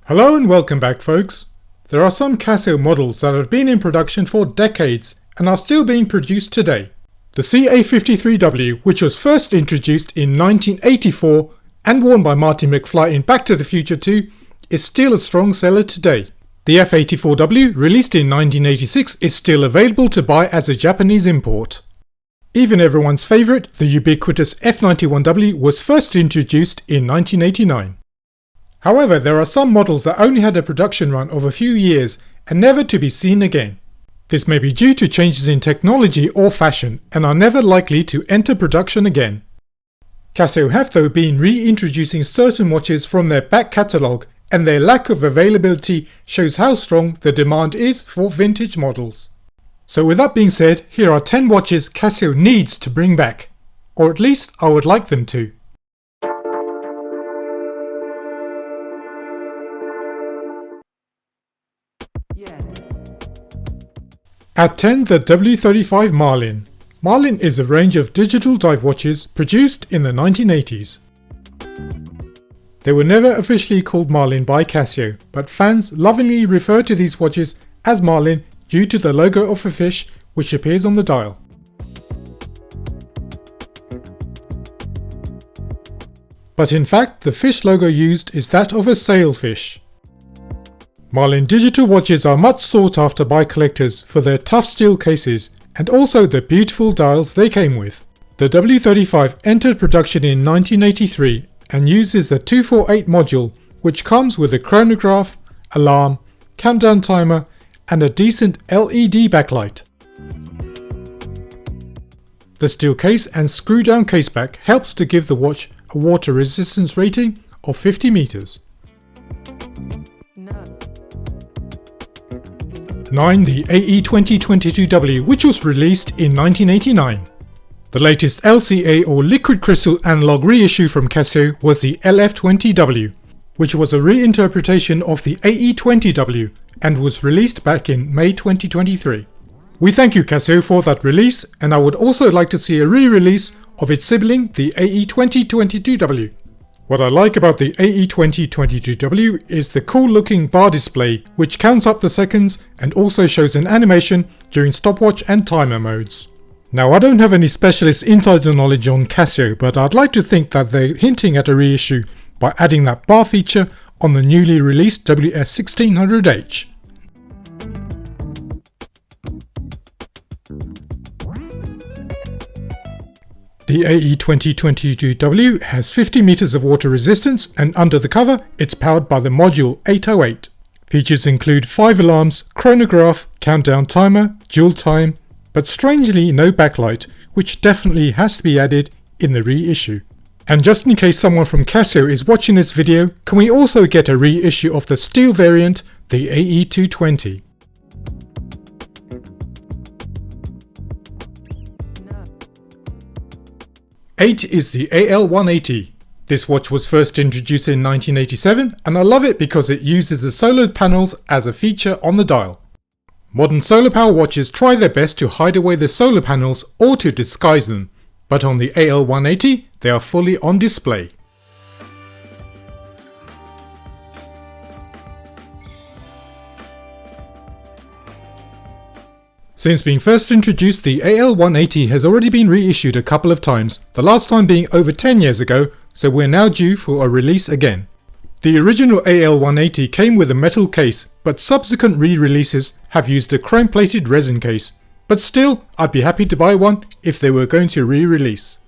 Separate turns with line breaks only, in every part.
Hello and welcome back, folks. There are some Casio models that have been in production for decades and are still being produced today. The CA53W, which was first introduced in 1984 and worn by Marty McFly in Back to the Future 2, is still a strong seller today. The F84W, released in 1986, is still available to buy as a Japanese import. Even everyone's favourite, the ubiquitous F91W, was first introduced in 1989. However, there are some models that only had a production run of a few years and never to be seen again. This may be due to changes in technology or fashion and are never likely to enter production again. Casio have though been reintroducing certain watches from their back catalogue, and their lack of availability shows how strong the demand is for vintage models. So with that being said, here are 10 watches Casio needs to bring back. Or at least I would like them to. At 10, the W35 Marlin. Marlin is a range of digital dive watches produced in the 1980s. They were never officially called Marlin by Casio, but fans lovingly refer to these watches as Marlin due to the logo of a fish which appears on the dial. But in fact, the fish logo used is that of a sailfish. Marlin digital watches are much sought after by collectors for their tough steel cases and also the beautiful dials they came with. The W35 entered production in 1983 and uses the 248 module, which comes with a chronograph, alarm, countdown timer and a decent LED backlight. The steel case and screw down caseback helps to give the watch a water resistance rating of 50 meters. 9. The AE2022W, which was released in 1989. The latest LCA or liquid crystal analog reissue from Casio was the LF20W, which was a reinterpretation of the AE20W and was released back in May 2023. We thank you, Casio, for that release, and I would also like to see a re-release of its sibling, the AE2022W. What I like about the AE2022W is the cool looking bar display, which counts up the seconds and also shows an animation during stopwatch and timer modes. Now, I don't have any specialist insider knowledge on Casio, but I'd like to think that they're hinting at a reissue by adding that bar feature on the newly released WS1600H. The AE2022W has 50 meters of water resistance, and under the cover it's powered by the module 808. Features include 5 alarms, chronograph, countdown timer, dual time, but strangely no backlight, which definitely has to be added in the reissue. And just in case someone from Casio is watching this video, can we also get a reissue of the steel variant, the AE220? No. 8 is the AL180. This watch was first introduced in 1987 and I love it because it uses the solar panels as a feature on the dial. Modern solar power watches try their best to hide away the solar panels or to disguise them, but on the AL180 they are fully on display. Since being first introduced, the AL180 has already been reissued a couple of times, the last time being over 10 years ago, so we're now due for a release again. The original AL180 came with a metal case, but subsequent re-releases have used a chrome-plated resin case. But still, I'd be happy to buy one if they were going to re-release.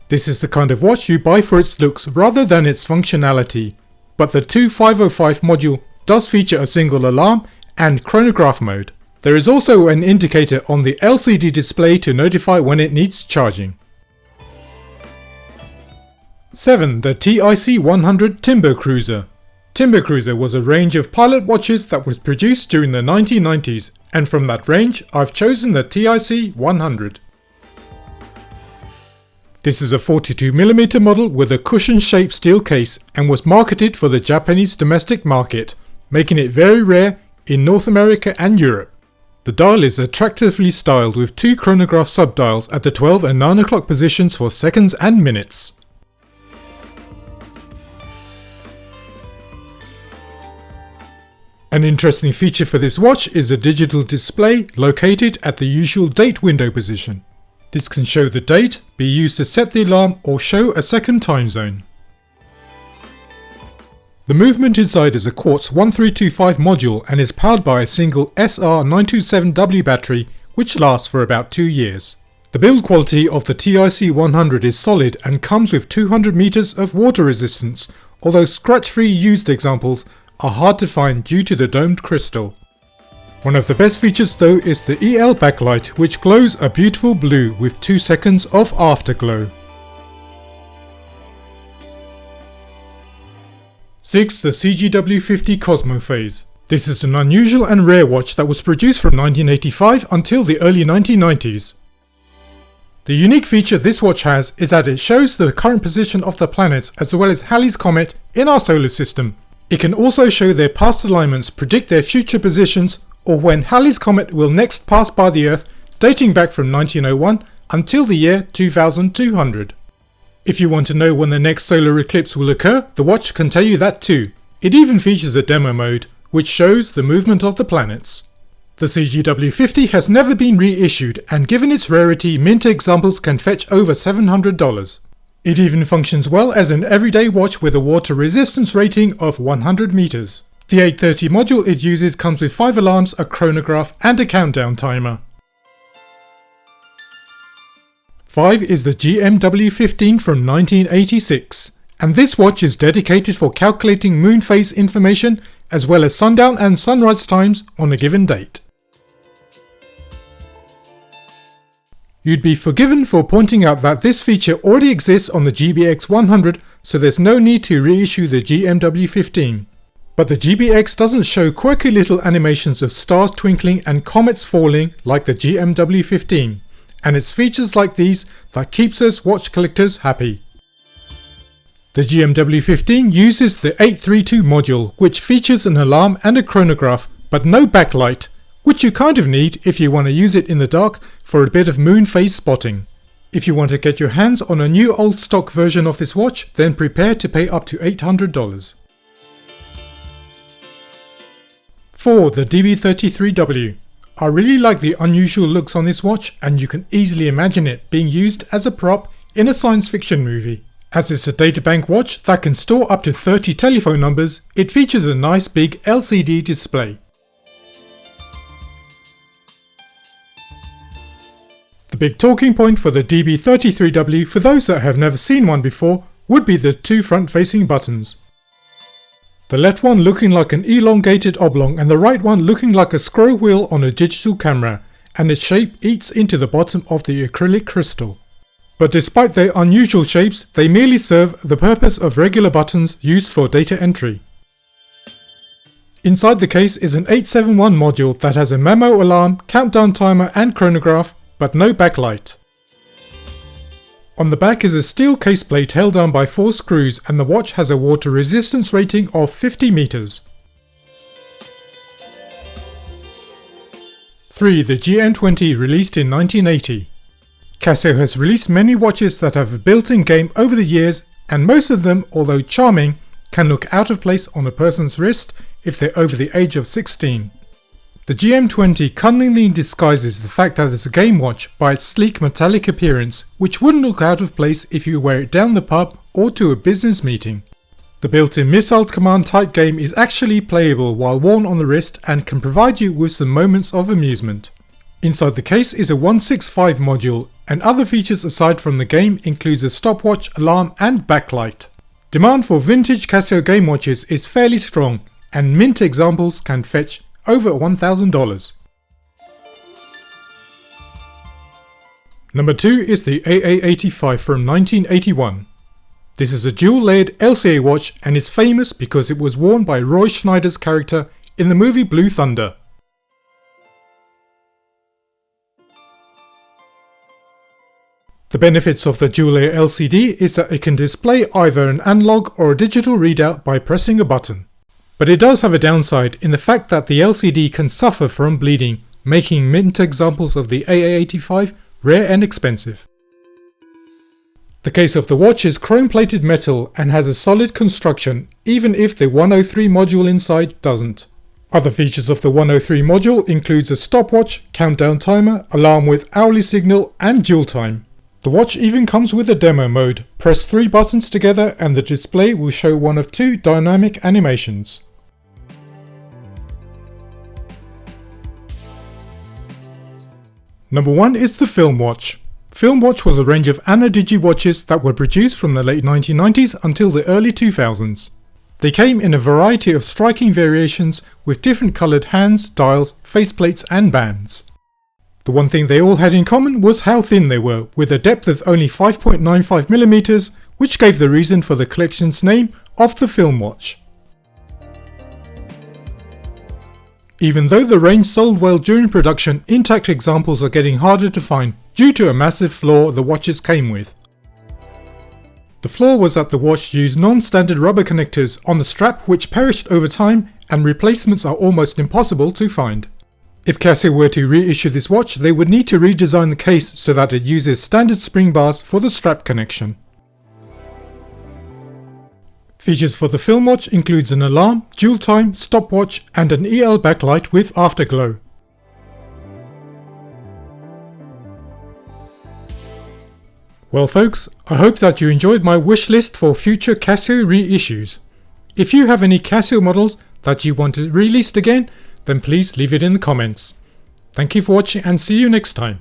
This is the kind of watch you buy for its looks rather than its functionality, but the 2505 module does feature a single alarm and chronograph mode. There is also an indicator on the LCD display to notify when it needs charging. 7. The TIC 100 Timber Cruiser. Timber Cruiser was a range of pilot watches that was produced during the 1990s, and from that range I've chosen the TIC 100. This is a 42mm model with a cushion-shaped steel case and was marketed for the Japanese domestic market, making it very rare in North America and Europe. The dial is attractively styled with 2 chronograph subdials at the 12 and 9 o'clock positions for seconds and minutes. An interesting feature for this watch is a digital display located at the usual date window position. This can show the date, be used to set the alarm or show a second time zone. The movement inside is a quartz 1325 module and is powered by a single SR927W battery which lasts for about 2 years. The build quality of the TIC100 is solid and comes with 200 meters of water resistance, although scratch-free used examples are hard to find due to the domed crystal. One of the best features though is the EL backlight, which glows a beautiful blue with 2 seconds of afterglow. 6. The CGW50 Cosmophase. This is an unusual and rare watch that was produced from 1985 until the early 1990s. The unique feature this watch has is that it shows the current position of the planets as well as Halley's Comet in our solar system. It can also show their past alignments, predict their future positions, or when Halley's Comet will next pass by the Earth, dating back from 1901 until the year 2200. If you want to know when the next solar eclipse will occur, the watch can tell you that too. It even features a demo mode, which shows the movement of the planets. The CGW50 has never been reissued, and given its rarity, mint examples can fetch over $700. It even functions well as an everyday watch with a water resistance rating of 100 meters. The 830 module it uses comes with 5 alarms, a chronograph and a countdown timer. 5 is the GMW15 from 1986, and this watch is dedicated for calculating moon phase information as well as sundown and sunrise times on a given date. You'd be forgiven for pointing out that this feature already exists on the GBX 100, so there's no need to reissue the GMW15. But the GBX doesn't show quirky little animations of stars twinkling and comets falling like the GMW15, and it's features like these that keeps us watch collectors happy. The GMW15 uses the 832 module, which features an alarm and a chronograph, but no backlight, which you kind of need if you want to use it in the dark for a bit of moon phase spotting. If you want to get your hands on a new old stock version of this watch, then prepare to pay up to $800. 4. The DB33W. I really like the unusual looks on this watch, and you can easily imagine it being used as a prop in a science fiction movie. As it's a databank watch that can store up to 30 telephone numbers, it features a nice big LCD display. The big talking point for the DB33W for those that have never seen one before would be the 2 front-facing buttons. The left one looking like an elongated oblong and the right one looking like a scroll wheel on a digital camera, and its shape eats into the bottom of the acrylic crystal. But despite their unusual shapes, they merely serve the purpose of regular buttons used for data entry. Inside the case is an 871 module that has a memo alarm, countdown timer and chronograph, but no backlight. On the back is a steel case plate held down by 4 screws, and the watch has a water resistance rating of 50 meters. 3. The GM20 released in 1980. Casio has released many watches that have a built-in game over the years, and most of them, although charming, can look out of place on a person's wrist if they're over the age of 16. The GM20 cunningly disguises the fact that it's a game watch by its sleek metallic appearance, which wouldn't look out of place if you wear it down the pub or to a business meeting. The built-in missile command type game is actually playable while worn on the wrist and can provide you with some moments of amusement. Inside the case is a 165 module, and other features aside from the game includes a stopwatch, alarm and backlight. Demand for vintage Casio game watches is fairly strong, and mint examples can fetch over $1,000. Number 2 is the AA85 from 1981. This is a dual-layered LCA watch and is famous because it was worn by Roy Schneider's character in the movie Blue Thunder. The benefits of the dual-layer LCD is that it can display either an analog or a digital readout by pressing a button. But it does have a downside in the fact that the LCD can suffer from bleeding, making mint examples of the AA85 rare and expensive. The case of the watch is chrome-plated metal and has a solid construction, even if the 103 module inside doesn't. Other features of the 103 module includes a stopwatch, countdown timer, alarm with hourly signal and dual time. The watch even comes with a demo mode. Press 3 buttons together and the display will show one of 2 dynamic animations. Number 1 is the Film Watch. Film Watch was a range of Ana-Digi watches that were produced from the late 1990s until the early 2000s. They came in a variety of striking variations with different coloured hands, dials, faceplates and bands. The one thing they all had in common was how thin they were, with a depth of only 5.95mm, which gave the reason for the collection's name of the Film Watch. Even though the range sold well during production, intact examples are getting harder to find due to a massive flaw the watches came with. The flaw was that the watch used non-standard rubber connectors on the strap which perished over time, and replacements are almost impossible to find. If Casio were to reissue this watch, they would need to redesign the case so that it uses standard spring bars for the strap connection. Features for the Film Watch includes an alarm, dual time, stopwatch and an EL backlight with afterglow. Well folks, I hope that you enjoyed my wish list for future Casio reissues. If you have any Casio models that you want released again, then please leave it in the comments. Thank you for watching and see you next time.